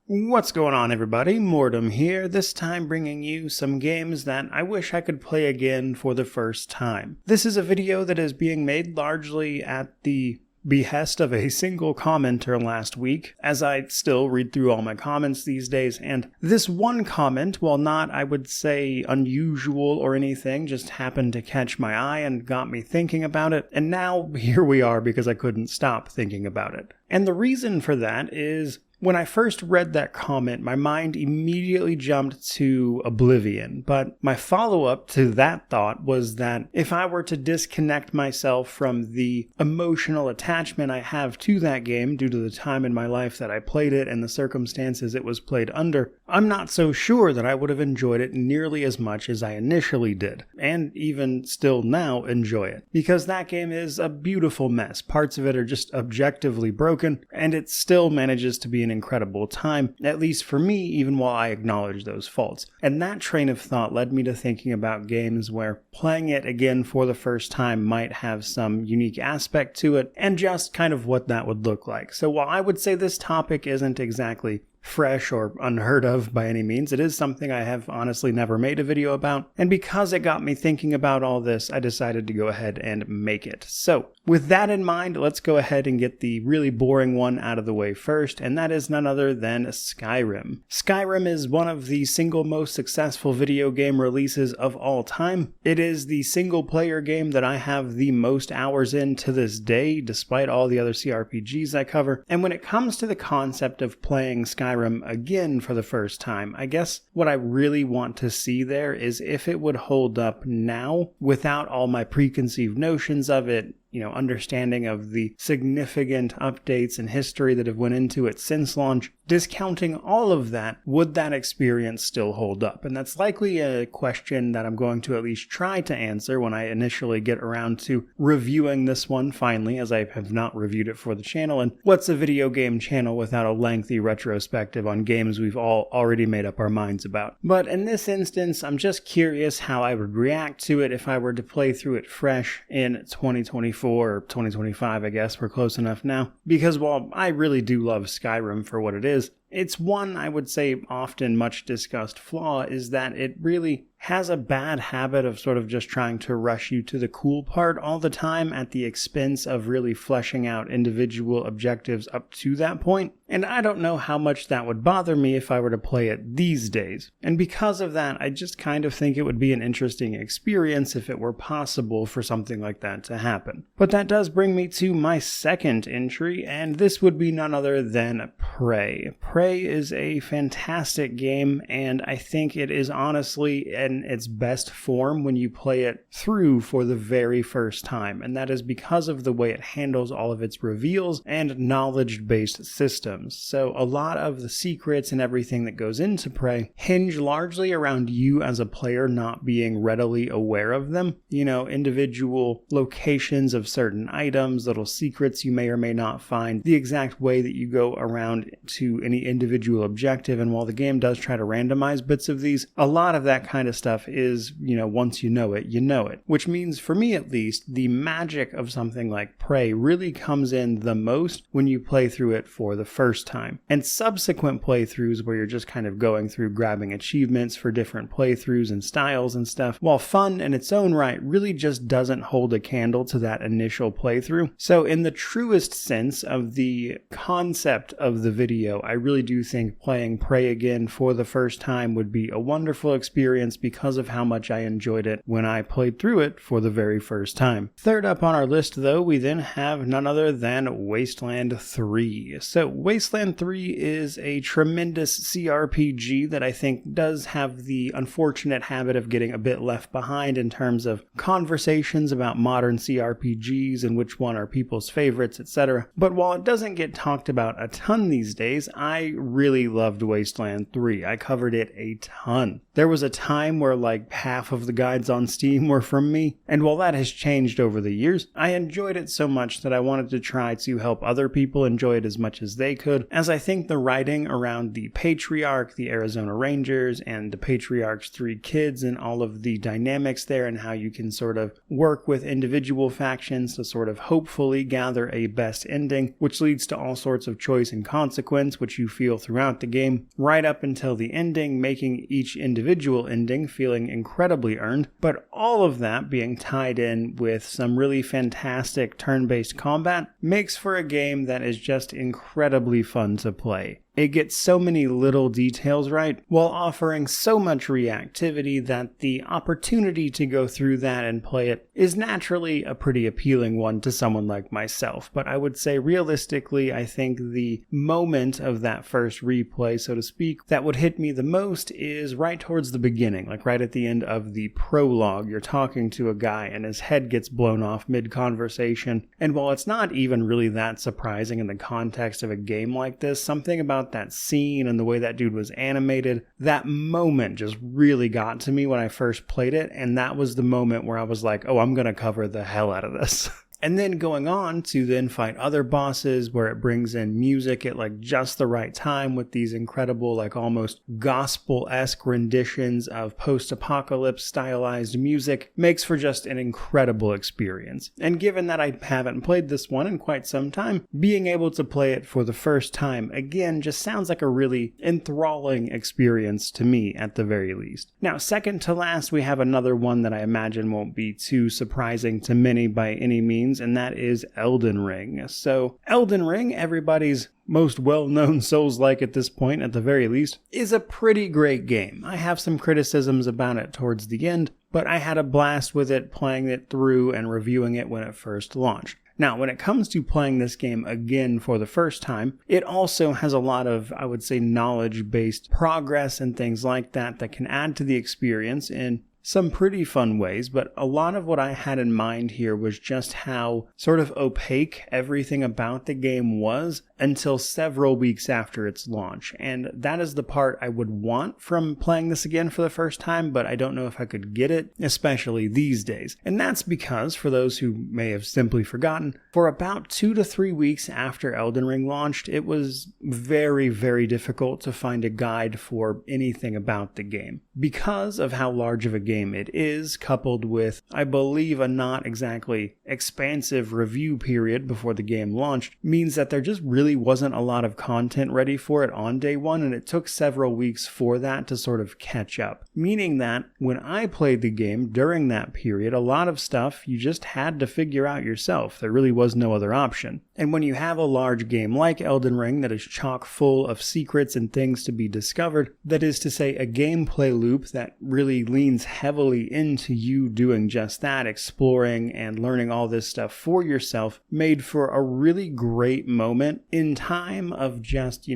What's going on, everybody? Mortem here, this time bringing you some games that I wish I could play again for the first time. This is a video that is being made largely at the behest of a single commenter last week, as I still read through all my comments these days, and this one comment, while not, I would say, unusual or anything, just happened to catch my eye and got me thinking about it, and now here we are because I couldn't stop thinking about it. And the reason for that is, when I first read that comment, my mind immediately jumped to Oblivion, but my follow-up to that thought was that if I were to disconnect myself from the emotional attachment I have to that game due to the time in my life that I played it and the circumstances it was played under, I'm not so sure that I would have enjoyed it nearly as much as I initially did, and even still now enjoy it, because that game is a beautiful mess. Parts of it are just objectively broken, and it still manages to be an incredible time, at least for me, even while I acknowledge those faults. And that train of thought led me to thinking about games where playing it again for the first time might have some unique aspect to it, and just kind of what that would look like. So while I would say this topic isn't exactly fresh or unheard of by any means, it is something I have honestly never made a video about, and because it got me thinking about all this, I decided to go ahead and make it. So, with that in mind, let's go ahead and get the really boring one out of the way first, and that is none other than Skyrim. Skyrim is one of the single most successful video game releases of all time. It is the single player game that I have the most hours in to this day, despite all the other CRPGs I cover, and when it comes to the concept of playing Skyrim again for the first time, I guess what I really want to see there is if it would hold up now without all my preconceived notions of it, understanding of the significant updates and history that have went into it since launch. Discounting all of that, would that experience still hold up? And that's likely a question that I'm going to at least try to answer when I initially get around to reviewing this one finally, as I have not reviewed it for the channel. And what's a video game channel without a lengthy retrospective on games we've all already made up our minds about? But in this instance, I'm just curious how I would react to it if I were to play through it fresh in 2024 or 2025, I guess. We're close enough now. Because while I really do love Skyrim for what it is, it's one, I would say, often much discussed flaw is that it really has a bad habit of sort of just trying to rush you to the cool part all the time at the expense of really fleshing out individual objectives up to that point. And I don't know how much that would bother me if I were to play it these days. And because of that, I just kind of think it would be an interesting experience if it were possible for something like that to happen. But that does bring me to my second entry, and this would be none other than Prey. Prey is a fantastic game, and I think it is honestly in its best form when you play it through for the very first time, and that is because of the way it handles all of its reveals and knowledge-based systems. So a lot of the secrets and everything that goes into Prey hinge largely around you as a player not being readily aware of them. Individual locations of certain items, little secrets you may or may not find, the exact way that you go around to any individual objective, and while the game does try to randomize bits of these, a lot of that kind of stuff is, once you know it, which means, for me at least, the magic of something like Prey really comes in the most when you play through it for the first time. And subsequent playthroughs where you're just kind of going through grabbing achievements for different playthroughs and styles and stuff, while fun in its own right, really just doesn't hold a candle to that initial playthrough. So in the truest sense of the concept of the video, I really do think playing Prey again for the first time would be a wonderful experience because of how much I enjoyed it when I played through it for the very first time. Third up on our list, though, we then have none other than Wasteland 3. So Wasteland 3 is a tremendous CRPG that I think does have the unfortunate habit of getting a bit left behind in terms of conversations about modern CRPGs and which one are people's favorites, etc. But while it doesn't get talked about a ton these days, I really loved Wasteland 3. I covered it a ton. There was a time where like half of the guides on Steam were from me, and while that has changed over the years, I enjoyed it so much that I wanted to try to help other people enjoy it as much as they could, as I think the writing around the Patriarch, the Arizona Rangers, and the Patriarch's 3 kids, and all of the dynamics there and how you can sort of work with individual factions to sort of hopefully gather a best ending, which leads to all sorts of choice and consequence, which you feel throughout the game, right up until the ending, making each individual ending feeling incredibly earned, but all of that being tied in with some really fantastic turn-based combat makes for a game that is just incredibly fun to play. It gets so many little details right while offering so much reactivity that the opportunity to go through that and play it is naturally a pretty appealing one to someone like myself. But I would say realistically, I think the moment of that first replay, so to speak, that would hit me the most is right towards the beginning, like right at the end of the prologue. You're talking to a guy and his head gets blown off mid-conversation. And while it's not even really that surprising in the context of a game like this, something about that scene and the way that dude was animated, that moment just really got to me when I first played it, and that was the moment where I was like, oh, I'm gonna cover the hell out of this. And then going on to then fight other bosses where it brings in music at like just the right time with these incredible like almost gospel-esque renditions of post-apocalypse stylized music makes for just an incredible experience. And given that I haven't played this one in quite some time, being able to play it for the first time again just sounds like a really enthralling experience to me at the very least. Now, second to last, we have another one that I imagine won't be too surprising to many by any means, and that is Elden Ring. So Elden Ring, everybody's most well-known Souls-like at this point, at the very least, is a pretty great game. I have some criticisms about it towards the end, but I had a blast with it, playing it through and reviewing it when it first launched. Now, when it comes to playing this game again for the first time, it also has a lot of, I would say, knowledge-based progress and things like that that can add to the experience in some pretty fun ways, but a lot of what I had in mind here was just how sort of opaque everything about the game was until several weeks after its launch. And that is the part I would want from playing this again for the first time, but I don't know if I could get it, especially these days. And that's because, for those who may have simply forgotten, for about 2 to 3 weeks after Elden Ring launched, it was very, very difficult to find a guide for anything about the game. Because of how large of a game it is, coupled with, I believe, a not exactly expansive review period before the game launched, means that there just really wasn't a lot of content ready for it on day one, and it took several weeks for that to sort of catch up. Meaning that when I played the game during that period, a lot of stuff you just had to figure out yourself. There really was no other option. And when you have a large game like Elden Ring that is chock full of secrets and things to be discovered, that is to say a gameplay loop that really leans heavily into you doing just that, exploring and learning all this stuff for yourself, made for a really great moment in time of just,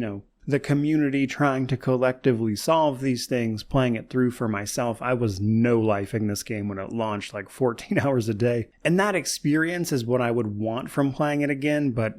the community trying to collectively solve these things, playing it through for myself. I was no-lifing this game when it launched, like 14 hours a day. And that experience is what I would want from playing it again, but,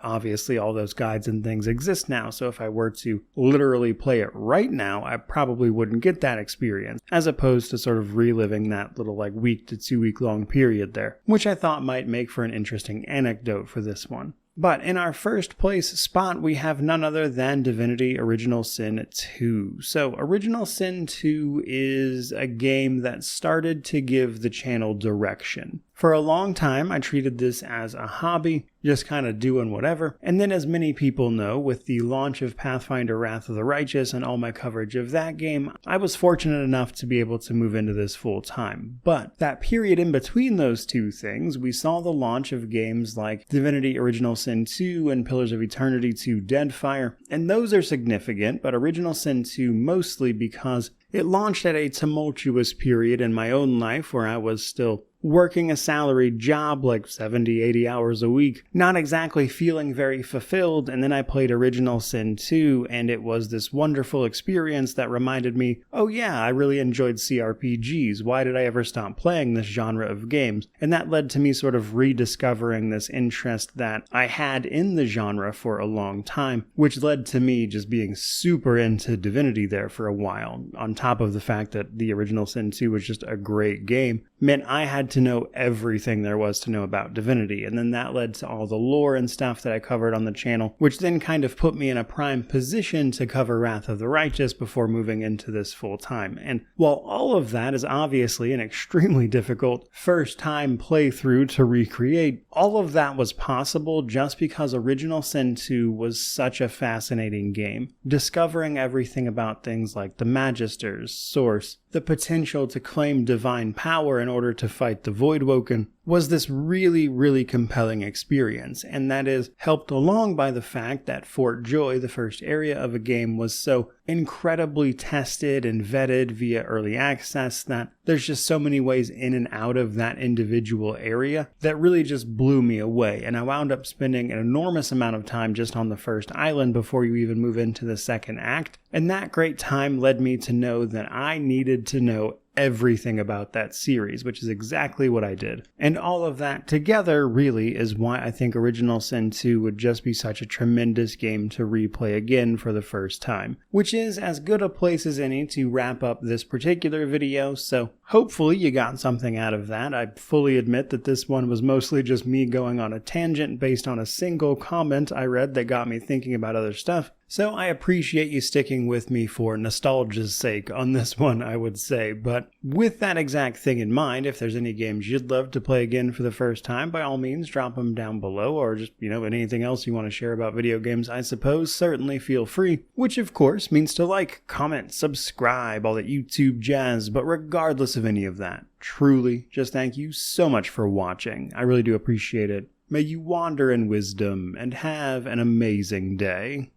obviously all those guides and things exist now, so if I were to literally play it right now, I probably wouldn't get that experience, as opposed to sort of reliving that little, week to 2 week long period there, which I thought might make for an interesting anecdote for this one. But in our first place spot, we have none other than Divinity Original Sin 2. So Original Sin 2 is a game that started to give the channel direction. For a long time, I treated this as a hobby, just kind of doing whatever. And then, as many people know, with the launch of Pathfinder Wrath of the Righteous and all my coverage of that game, I was fortunate enough to be able to move into this full time. But that period in between those two things, we saw the launch of games like Divinity Original Sin 2 and Pillars of Eternity 2 Deadfire. And those are significant, but Original Sin 2 mostly because it launched at a tumultuous period in my own life where I was still working a salaried job like 70, 80 hours a week, not exactly feeling very fulfilled, and then I played Original Sin 2, and it was this wonderful experience that reminded me, oh yeah, I really enjoyed CRPGs, why did I ever stop playing this genre of games? And that led to me sort of rediscovering this interest that I had in the genre for a long time, which led to me just being super into Divinity there for a while, on top of the fact that the Original Sin 2 was just a great game, meant I had to know everything there was to know about Divinity, and then that led to all all the lore and stuff that I covered on the channel, which then kind of put me in a prime position to cover Wrath of the Righteous before moving into this full time. And while all of that is obviously an extremely difficult first time playthrough to recreate, all of that was possible just because Original Sin 2 was such a fascinating game. Discovering everything about things like the Magisters, Source, the potential to claim divine power in order to fight the Voidwoken was this really, really compelling experience, and that is helped along by the fact that Fort Joy, the first area of a game, was so incredibly tested and vetted via early access that there's just so many ways in and out of that individual area that really just blew me away, and I wound up spending an enormous amount of time just on the first island before you even move into the second act, and that great time led me to know that I needed to know everything about that series, which is exactly what I did. And all of that together really is why I think Original Sin 2 would just be such a tremendous game to replay again for the first time, which is as good a place as any to wrap up this particular video, so hopefully you got something out of that. I fully admit that this one was mostly just me going on a tangent based on a single comment I read that got me thinking about other stuff. So I appreciate you sticking with me for nostalgia's sake on this one, I would say. But with that exact thing in mind, if there's any games you'd love to play again for the first time, by all means drop them down below, or just, anything else you want to share about video games, I suppose, certainly feel free. Which of course means to like, comment, subscribe, all that YouTube jazz, but regardless of any of that, truly, just thank you so much for watching. I really do appreciate it. May you wander in wisdom and have an amazing day.